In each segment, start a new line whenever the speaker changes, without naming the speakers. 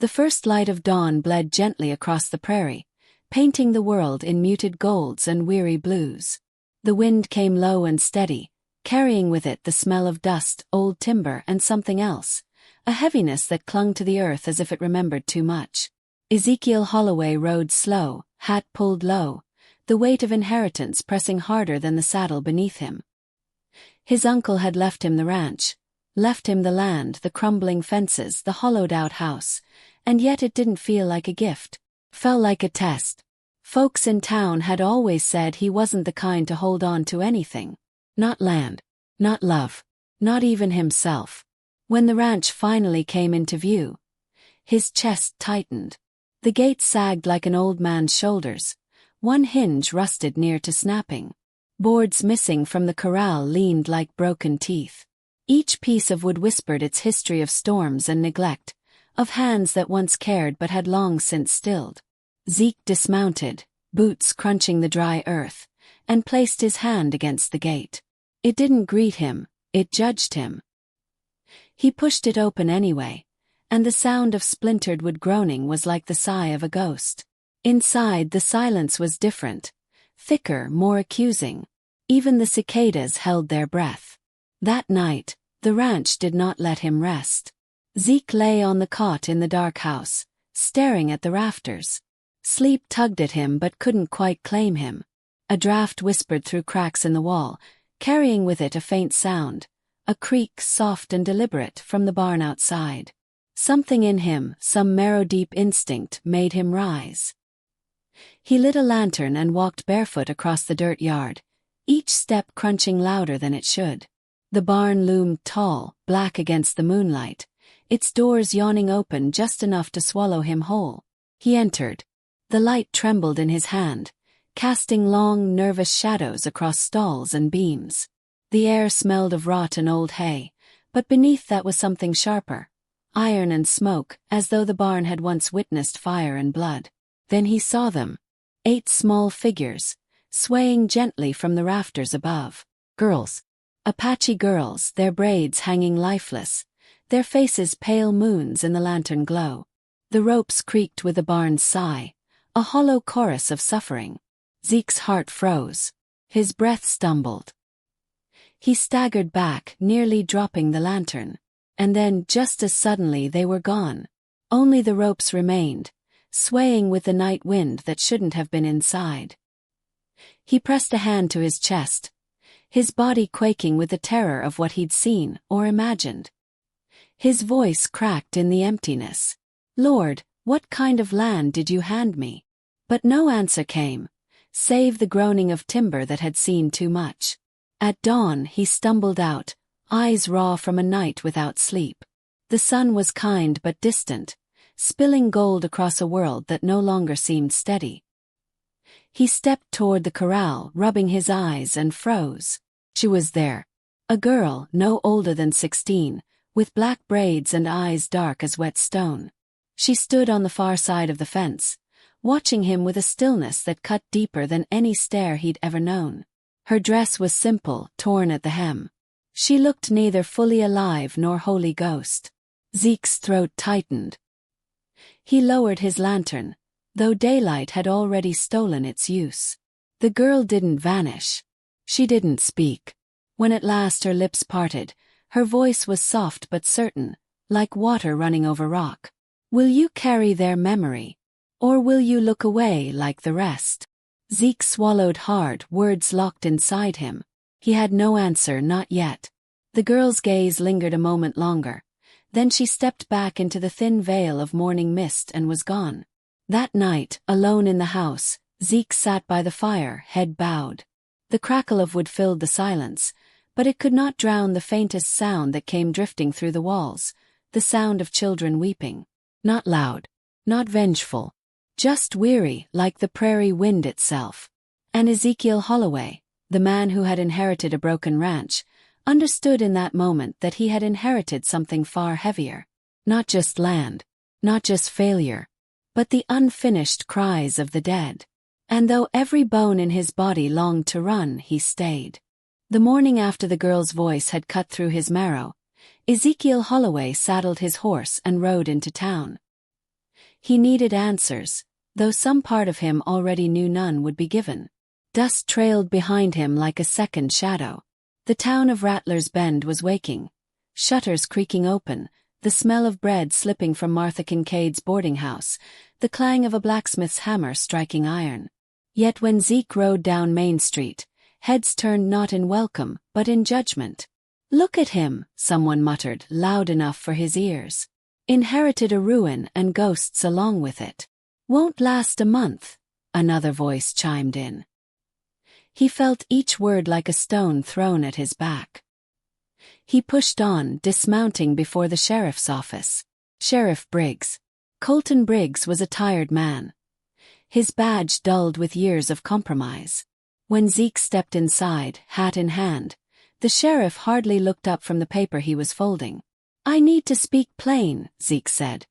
The first light of dawn bled gently across the prairie, painting the world in muted golds and weary blues. The wind came low and steady, carrying with it the smell of dust, old timber, and something else, a heaviness that clung to the earth as if it remembered too much. Ezekiel Holloway rode slow, hat pulled low, the weight of inheritance pressing harder than the saddle beneath him. His uncle had left him the ranch, left him the land, the crumbling fences, the hollowed-out house, and yet it didn't feel like a gift. Felt like a test. Folks in town had always said he wasn't the kind to hold on to anything. Not land, not love, not even himself. When the ranch finally came into view, his chest tightened. The gate sagged like an old man's shoulders, one hinge rusted near to snapping. Boards missing from the corral leaned like broken teeth. Each piece of wood whispered its history of storms and neglect, of hands that once cared but had long since stilled. Zeke dismounted, boots crunching the dry earth, and placed his hand against the gate. It didn't greet him, it judged him. He pushed it open anyway, and the sound of splintered wood groaning was like the sigh of a ghost. Inside, the silence was different, thicker, more accusing. Even the cicadas held their breath. That night, the ranch did not let him rest. Zeke lay on the cot in the dark house, staring at the rafters. Sleep tugged at him but couldn't quite claim him. A draft whispered through cracks in the wall, carrying with it a faint sound, a creak soft and deliberate from the barn outside. Something in him, some marrow-deep instinct, made him rise. He lit a lantern and walked barefoot across the dirt yard, each step crunching louder than it should. The barn loomed tall, black against the moonlight, its doors yawning open just enough to swallow him whole. He entered. The light trembled in his hand, casting long, nervous shadows across stalls and beams. The air smelled of rot and old hay, but beneath that was something sharper, iron and smoke, as though the barn had once witnessed fire and blood. Then he saw them. 8 small figures, swaying gently from the rafters above. Girls. Apache girls, their braids hanging lifeless, their faces pale moons in the lantern glow. The ropes creaked with the barn's sigh, a hollow chorus of suffering. Zeke's heart froze. His breath stumbled. He staggered back, nearly dropping the lantern. And then, just as suddenly, they were gone. Only the ropes remained, swaying with the night wind that shouldn't have been inside. He pressed a hand to his chest, his body quaking with the terror of what he'd seen or imagined. His voice cracked in the emptiness. "Lord, what kind of land did you hand me?" But no answer came, save the groaning of timber that had seen too much. At dawn he stumbled out, eyes raw from a night without sleep. The sun was kind but distant, spilling gold across a world that no longer seemed steady. He stepped toward the corral, rubbing his eyes, and froze. She was there. A girl, no older than 16, with black braids and eyes dark as wet stone. She stood on the far side of the fence, watching him with a stillness that cut deeper than any stare he'd ever known. Her dress was simple, torn at the hem. She looked neither fully alive nor wholly ghost. Zeke's throat tightened. He lowered his lantern, though daylight had already stolen its use. The girl didn't vanish. She didn't speak. When at last her lips parted, her voice was soft but certain, like water running over rock. "Will you carry their memory? Or will you look away like the rest?" Zeke swallowed hard, words locked inside him. He had no answer, not yet. The girl's gaze lingered a moment longer. Then she stepped back into the thin veil of morning mist and was gone. That night, alone in the house, Zeke sat by the fire, head bowed. The crackle of wood filled the silence, but it could not drown the faintest sound that came drifting through the walls, the sound of children weeping. Not loud, not vengeful, just weary, like the prairie wind itself. And Ezekiel Holloway, the man who had inherited a broken ranch, understood in that moment that he had inherited something far heavier. Not just land, not just failure, but the unfinished cries of the dead. And though every bone in his body longed to run, he stayed. The morning after the girl's voice had cut through his marrow, Ezekiel Holloway saddled his horse and rode into town. He needed answers, though some part of him already knew none would be given. Dust trailed behind him like a second shadow. The town of Rattler's Bend was waking. Shutters creaking open, the smell of bread slipping from Martha Kincaid's boarding house, the clang of a blacksmith's hammer striking iron. Yet when Zeke rode down Main Street, heads turned not in welcome, but in judgment. "Look at him," someone muttered, loud enough for his ears. "Inherited a ruin and ghosts along with it. Won't last a month," another voice chimed in. He felt each word like a stone thrown at his back. He pushed on, dismounting before the sheriff's office. Sheriff Briggs. Colton Briggs was a tired man. His badge dulled with years of compromise. When Zeke stepped inside, hat in hand, the sheriff hardly looked up from the paper he was folding. "I need to speak plain," Zeke said,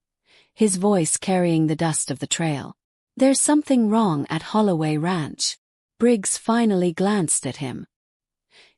his voice carrying the dust of the trail. "There's something wrong at Holloway Ranch." Briggs finally glanced at him.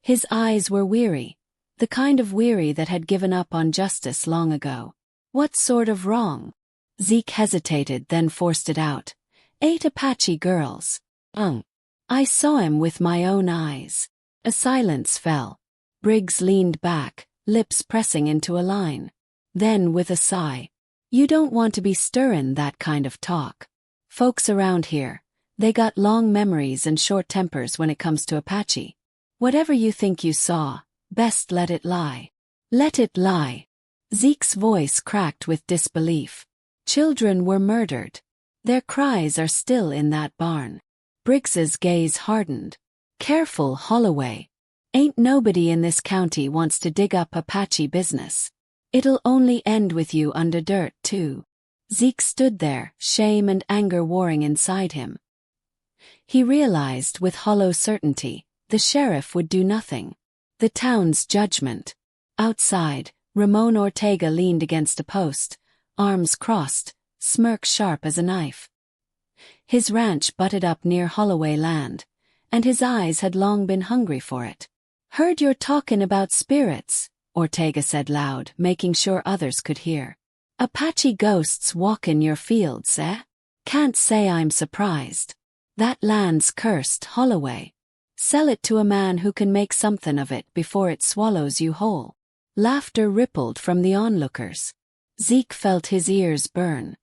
His eyes were weary, the kind of weary that had given up on justice long ago. "What sort of wrong?" Zeke hesitated, then forced it out. "8 Apache girls." "I saw him with my own eyes." A silence fell. Briggs leaned back, lips pressing into a line. Then with a sigh, "You don't want to be stirrin' that kind of talk. Folks around here, they got long memories and short tempers when it comes to Apache. Whatever you think you saw, best let it lie." "Let it lie." Zeke's voice cracked with disbelief. "Children were murdered. Their cries are still in that barn." Briggs's gaze hardened. "Careful, Holloway. Ain't nobody in this county wants to dig up Apache business. It'll only end with you under dirt, too." Zeke stood there, shame and anger warring inside him. He realized with hollow certainty, the sheriff would do nothing. The town's judgment. Outside, Ramon Ortega leaned against a post, arms crossed, smirk sharp as a knife. His ranch butted up near Holloway land, and his eyes had long been hungry for it. "Heard you're talkin' about spirits," Ortega said loud, making sure others could hear. "Apache ghosts walkin' your fields, eh? Can't say I'm surprised. That land's cursed, Holloway. Sell it to a man who can make somethin' of it before it swallows you whole." Laughter rippled from the onlookers. Zeke felt his ears burn.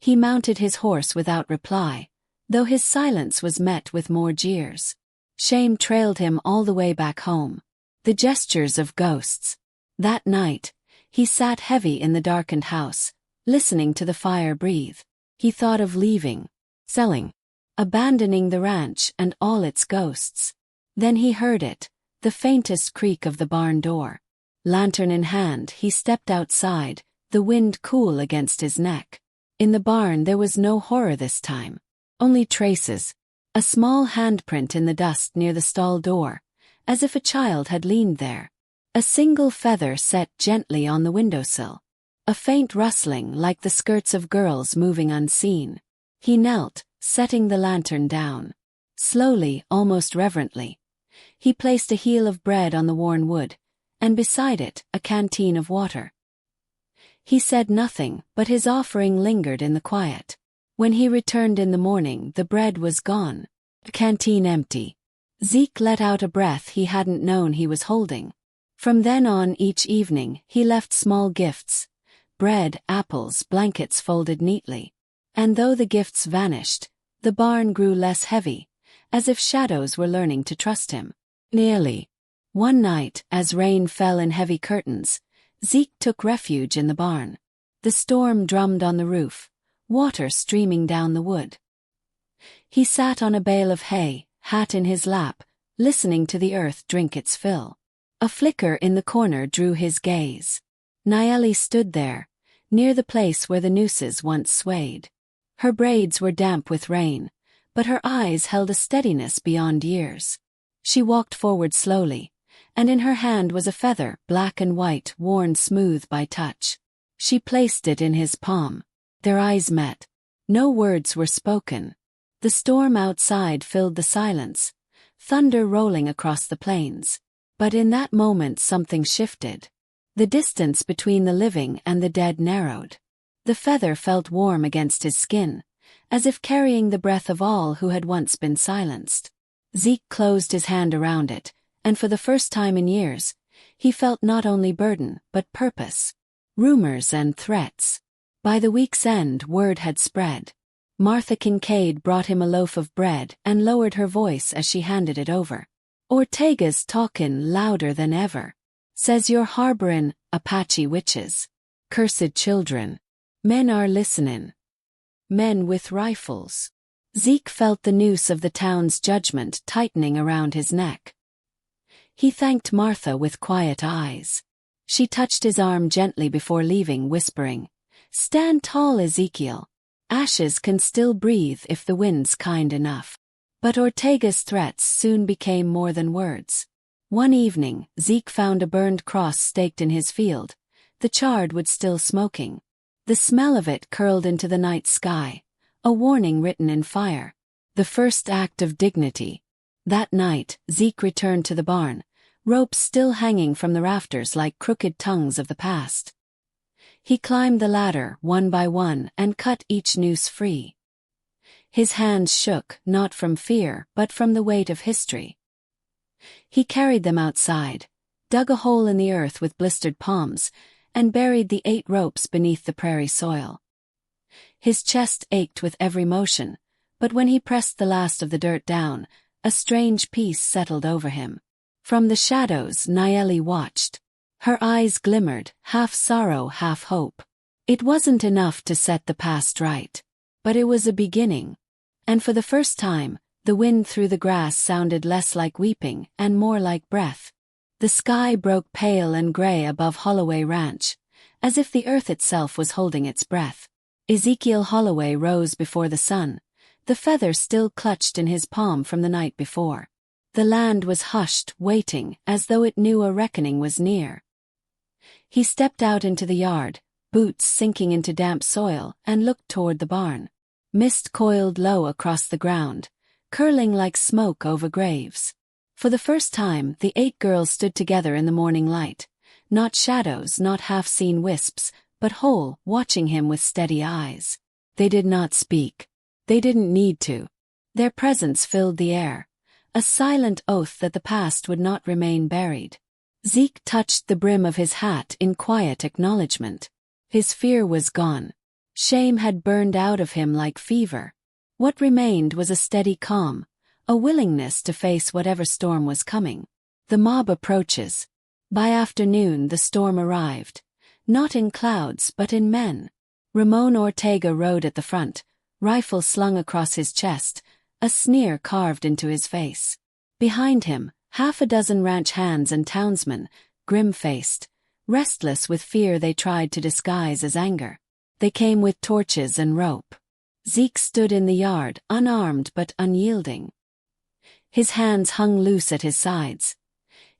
He mounted his horse without reply, though his silence was met with more jeers. Shame trailed him all the way back home. The gestures of ghosts. That night, he sat heavy in the darkened house, listening to the fire breathe. He thought of leaving, selling, abandoning the ranch and all its ghosts. Then he heard it, the faintest creak of the barn door. Lantern in hand, he stepped outside, the wind cool against his neck. In the barn there was no horror this time. Only traces. A small handprint in the dust near the stall door, as if a child had leaned there. A single feather set gently on the windowsill. A faint rustling like the skirts of girls moving unseen. He knelt, setting the lantern down. Slowly, almost reverently, he placed a heel of bread on the worn wood, and beside it, a canteen of water. He said nothing, but his offering lingered in the quiet. When he returned in the morning, the bread was gone, the canteen empty. Zeke let out a breath he hadn't known he was holding. From then on, each evening, he left small gifts. Bread, apples, blankets folded neatly. And though the gifts vanished, the barn grew less heavy, as if shadows were learning to trust him. Nearly. One night, as rain fell in heavy curtains, Zeke took refuge in the barn. The storm drummed on the roof, water streaming down the wood. He sat on a bale of hay, hat in his lap, listening to the earth drink its fill. A flicker in the corner drew his gaze. Nayeli stood there, near the place where the nooses once swayed. Her braids were damp with rain, but her eyes held a steadiness beyond years. She walked forward slowly, and in her hand was a feather, black and white, worn smooth by touch. She placed it in his palm. Their eyes met. No words were spoken. The storm outside filled the silence, thunder rolling across the plains. But in that moment something shifted. The distance between the living and the dead narrowed. The feather felt warm against his skin, as if carrying the breath of all who had once been silenced. Zeke closed his hand around it, and for the first time in years, he felt not only burden but purpose. Rumors and threats. By the week's end, word had spread. Martha Kincaid brought him a loaf of bread and lowered her voice as she handed it over. "Ortega's talkin' louder than ever. Says you're harborin' Apache witches. Cursed children. Men are listenin'. Men with rifles." Zeke felt the noose of the town's judgment tightening around his neck. He thanked Martha with quiet eyes. She touched his arm gently before leaving, whispering, "Stand tall, Ezekiel. Ashes can still breathe if the wind's kind enough." But Ortega's threats soon became more than words. One evening, Zeke found a burned cross staked in his field, the charred wood still smoking. The smell of it curled into the night sky, a warning written in fire. The first act of dignity. That night, Zeke returned to the barn, ropes still hanging from the rafters like crooked tongues of the past. He climbed the ladder one by one and cut each noose free. His hands shook, not from fear but from the weight of history. He carried them outside, dug a hole in the earth with blistered palms, and buried the 8 ropes beneath the prairie soil. His chest ached with every motion, but when he pressed the last of the dirt down, a strange peace settled over him. From the shadows, Nayeli watched. Her eyes glimmered, half sorrow, half hope. It wasn't enough to set the past right, but it was a beginning. And for the first time, the wind through the grass sounded less like weeping and more like breath. The sky broke pale and gray above Holloway Ranch, as if the earth itself was holding its breath. Ezekiel Holloway rose before the sun, the feather still clutched in his palm from the night before. The land was hushed, waiting, as though it knew a reckoning was near. He stepped out into the yard, boots sinking into damp soil, and looked toward the barn. Mist coiled low across the ground, curling like smoke over graves. For the first time, the 8 girls stood together in the morning light, not shadows, not half-seen wisps, but whole, watching him with steady eyes. They did not speak. They didn't need to. Their presence filled the air, a silent oath that the past would not remain buried. Zeke touched the brim of his hat in quiet acknowledgement. His fear was gone. Shame had burned out of him like fever. What remained was a steady calm, a willingness to face whatever storm was coming. The mob approaches. By afternoon the storm arrived, not in clouds but in men. Ramon Ortega rode at the front, rifle slung across his chest, a sneer carved into his face. Behind him, 6 ranch hands and townsmen, grim-faced, restless with fear they tried to disguise as anger. They came with torches and rope. Zeke stood in the yard, unarmed but unyielding. His hands hung loose at his sides,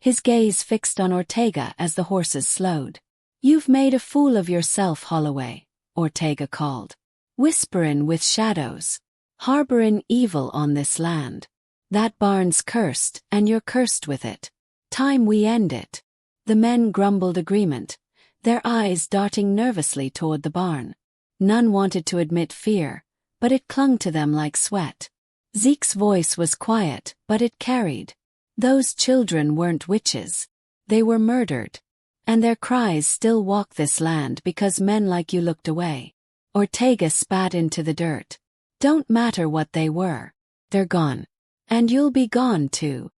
his gaze fixed on Ortega as the horses slowed. "You've made a fool of yourself, Holloway," Ortega called. "Whisperin' with shadows. Harborin' evil on this land. That barn's cursed, and you're cursed with it. Time we end it." The men grumbled agreement, their eyes darting nervously toward the barn. None wanted to admit fear, but it clung to them like sweat. Zeke's voice was quiet, but it carried. Those children weren't witches. They were murdered. And their cries still walk this land because men like you looked away. Ortega spat into the dirt. "Don't matter what they were. They're gone. And you'll be gone too."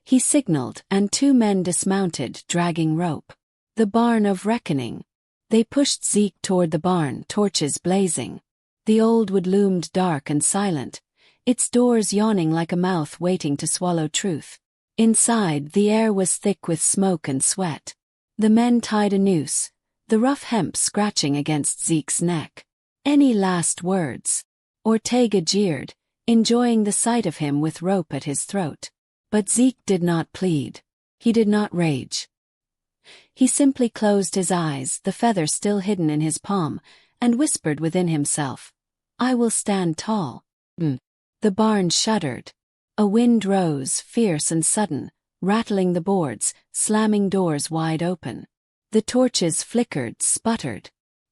He signaled, and 2 men dismounted, dragging rope. The barn of reckoning. They pushed Zeke toward the barn, torches blazing. The old wood loomed dark and silent, its doors yawning like a mouth waiting to swallow truth. Inside, the air was thick with smoke and sweat. The men tied a noose, the rough hemp scratching against Zeke's neck. "Any last words?" Ortega jeered, enjoying the sight of him with rope at his throat. But Zeke did not plead. He did not rage. He simply closed his eyes, the feather still hidden in his palm, and whispered within himself, "I will stand tall." The barn shuddered. A wind rose, fierce and sudden, rattling the boards, slamming doors wide open. The torches flickered, sputtered.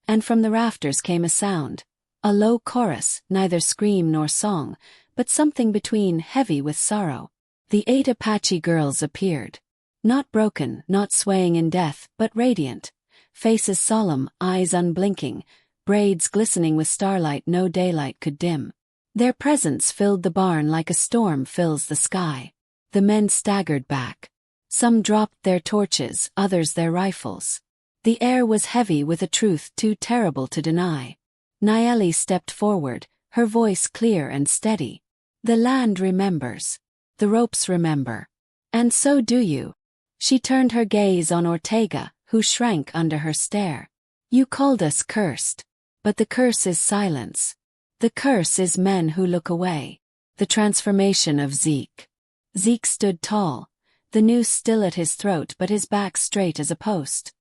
And from the rafters came a sound, a low chorus, neither scream nor song, but something between, heavy with sorrow. The 8 Apache girls appeared. Not broken, not swaying in death, but radiant. Faces solemn, eyes unblinking, braids glistening with starlight no daylight could dim. Their presence filled the barn like a storm fills the sky. The men staggered back. Some dropped their torches, others their rifles. The air was heavy with a truth too terrible to deny. Nayeli stepped forward, her voice clear and steady. The land remembers. The ropes remember. And so do you. She turned her gaze on Ortega, who shrank under her stare. You called us cursed. But the curse is silence. The curse is men who look away. The transformation of Zeke. Zeke stood tall, the noose still at his throat but his back straight as a post.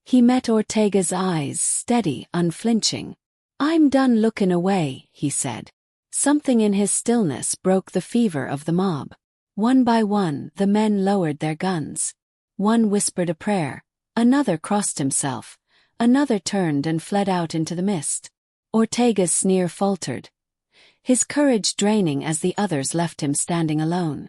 He met Ortega's eyes, steady, unflinching. I'm done lookin' away, he said. Something in his stillness broke the fever of the mob. One by one, the men lowered their guns. One whispered a prayer, another crossed himself, another turned and fled out into the mist. Ortega's sneer faltered, his courage draining as the others left him standing alone.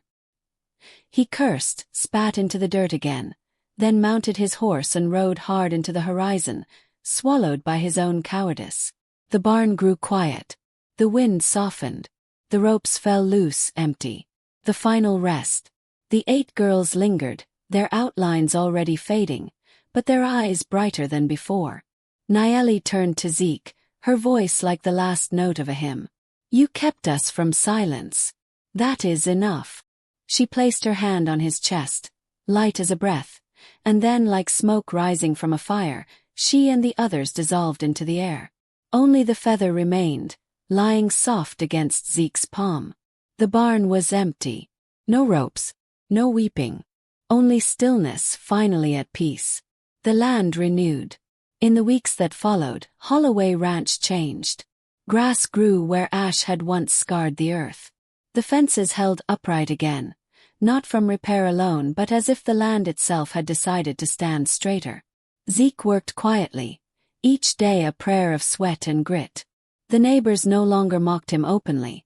He cursed, spat into the dirt again, then mounted his horse and rode hard into the horizon, swallowed by his own cowardice. The barn grew quiet. The wind softened. The ropes fell loose, empty. The final rest. The 8 girls lingered, their outlines already fading, but their eyes brighter than before. Nayeli turned to Zeke, her voice like the last note of a hymn. You kept us from silence. That is enough. She placed her hand on his chest, light as a breath, and then, like smoke rising from a fire, she and the others dissolved into the air. Only the feather remained, lying soft against Zeke's palm. The barn was empty. No ropes, no weeping. Only stillness, finally at peace. The land renewed. In the weeks that followed, Holloway Ranch changed. Grass grew where ash had once scarred the earth. The fences held upright again, not from repair alone but as if the land itself had decided to stand straighter. Zeke worked quietly, each day a prayer of sweat and grit. The neighbors no longer mocked him openly,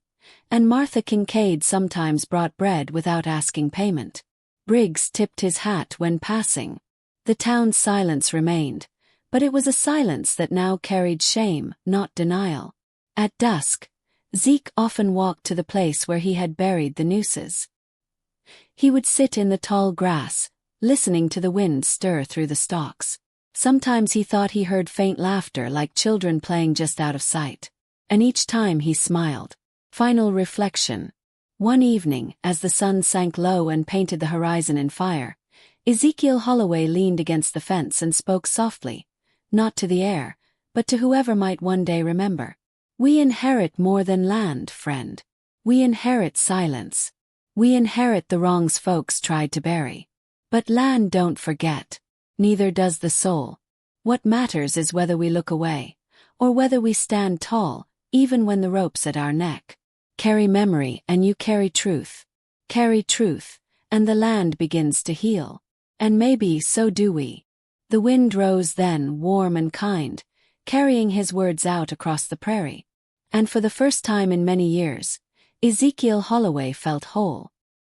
and Martha Kincaid sometimes brought bread without asking payment. Briggs tipped his hat when passing. The town's silence remained, but it was a silence that now carried shame, not denial. At dusk, Zeke often walked to the place where he had buried the nooses. He would sit in the tall grass, listening to the wind stir through the stalks. Sometimes he thought he heard faint laughter like children playing just out of sight. And each time he smiled. Final reflection. One evening, as the sun sank low and painted the horizon in fire, Ezekiel Holloway leaned against the fence and spoke softly, not to the air, but to whoever might one day remember. We inherit more than land, friend. We inherit silence. We inherit the wrongs folks tried to bury. But land don't forget. Neither does the soul. What matters is whether we look away, or whether we stand tall, even when the rope's at our neck. Carry memory and you carry truth. Carry truth, and the land begins to heal. And maybe so do we. The wind rose then, warm and kind, carrying his words out across the prairie. And for the first time in many years, Ezekiel Holloway felt whole.